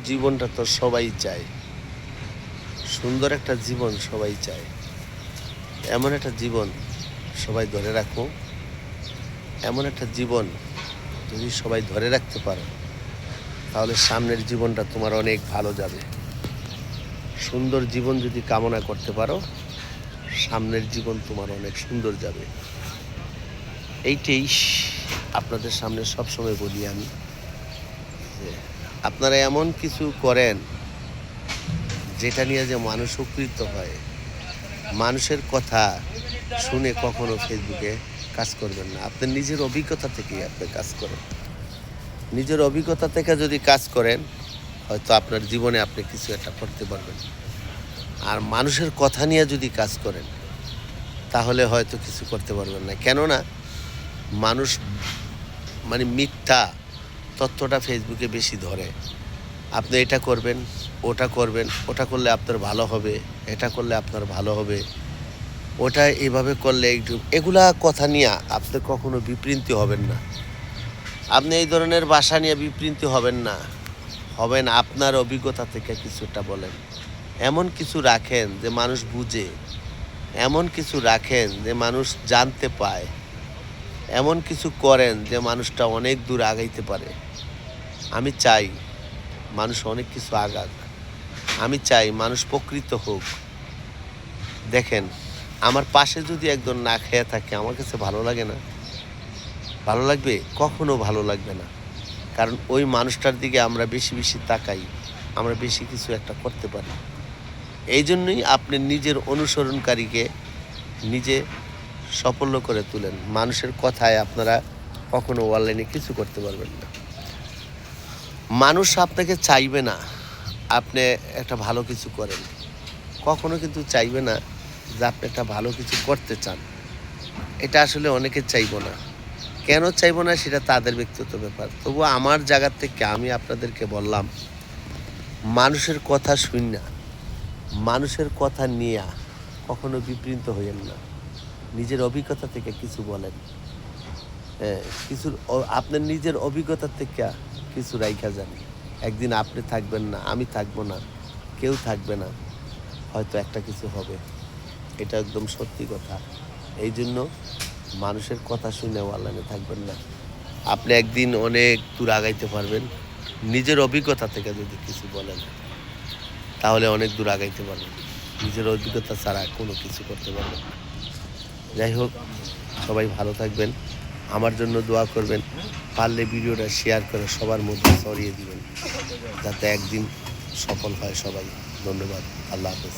জীবনটা তো সবাই চায়, সুন্দর একটা জীবন সবাই চায়। এমন একটা জীবন সবাই ধরে রাখো, এমন একটা জীবন যদি সবাই ধরে রাখতে পারো তাহলে সামনের জীবনটা তোমার অনেক ভালো যাবে। সুন্দর জীবন যদি কামনা করতে পারো সামনের জীবন তোমার অনেক সুন্দর যাবে। এইটাই আপনাদের সামনে সবসময় বলি আমি, যে আপনারা এমন কিছু করেন যেটা নিয়ে যে মানুষ উপকৃত হয়। মানুষের কথা শুনে কখনো ফেসবুকে কাজ করবেন না। আপনার নিজের অভিজ্ঞতা থেকেই আপনি কাজ করেন। নিজের অভিজ্ঞতা থেকে যদি কাজ করেন হয়তো আপনার জীবনে আপনি কিছু একটা করতে পারবেন। আর মানুষের কথা নিয়ে যদি কাজ করেন তাহলে হয়তো কিছু করতে পারবেন না। কেননা মানুষ মিথ্যা তথ্যটা ফেসবুকে বেশি ধরে। আপনি এটা করবেন, ওটা করবেন, ওটা করলে আপনার ভালো হবে, এটা করলে আপনার ভালো হবে, ওটা এভাবে করলে এগুলা কথা নিয়ে আপনি কখনো বিপৃতি হবেন না। আপনি এই ধরনের ভাষা নিয়ে বিপৃতি হবেন না, হবেন আপনার অভিজ্ঞতা থেকে কিছুটা বলেন। এমন কিছু রাখেন যে মানুষ বুঝে, এমন কিছু রাখেন যে মানুষ জানতে পায়, এমন কিছু করেন যে মানুষটা অনেক দূর আগাইতে পারে। আমি চাই মানুষ অনেক কিছু আগাক, আমি চাই মানুষ প্রকৃত হোক। দেখেন, আমার পাশে যদি একজন না খেয়ে থাকে আমার কাছে ভালো লাগে না? ভালো লাগবে? কখনো ভালো লাগবে না। কারণ ওই মানুষটার দিকে আমরা বেশি বেশি তাকাই, আমরা বেশি কিছু একটা করতে পারি। এই জন্যই আপনি নিজের অনুসরণকারীকে নিজে সাফল্য করে তুলেন। মানুষের কথায় আপনারা কখনো অনলাইনে কিছু করতে পারবেন না। মানুষ আপনাকে চাইবে না আপনি একটা ভালো কিছু করেন, কখনো কিন্তু চাইবে না যে আপনি একটা ভালো কিছু করতে চান। এটা আসলে অনেকে চাইবো না। কেন চাইবো না সেটা তাদের ব্যক্তিগত ব্যাপার। তবু আমার জায়গা থেকে আমি আপনাদেরকে বললাম, মানুষের কথা শুন না, মানুষের কথা নিয়ে কখনো বিপৃত হইয়েন না। নিজের অভিজ্ঞতা থেকে কিছু বলেন, কিছু আপনার নিজের অভিজ্ঞতা থেকে কিছু রাইখা যান। একদিন আপনি থাকবেন না, আমি থাকবো না, কেউ থাকবে না, হয়তো একটা কিছু হবে। এটা একদম সত্যি কথা। এই জন্য মানুষের কথা শুনে অনলাইনে থাকবেন না। আপনি একদিন অনেক দূর আগাইতে পারবেন। নিজের অভিজ্ঞতা থেকে যদি কিছু বলেন তাহলে অনেক দূর আগাইতে পারবেন। নিজের অভিজ্ঞতা ছাড়া কোনো কিছু করতে পারবেন না। যাই হোক, সবাই ভালো থাকবেন, আমার জন্য দোয়া করবেন। পারলে ভিডিওটা শেয়ার করে সবার মধ্যে ছড়িয়ে দিবেন যাতে একদিন সফল হয় সবাই। ধন্যবাদ। আল্লাহ হাফেজ।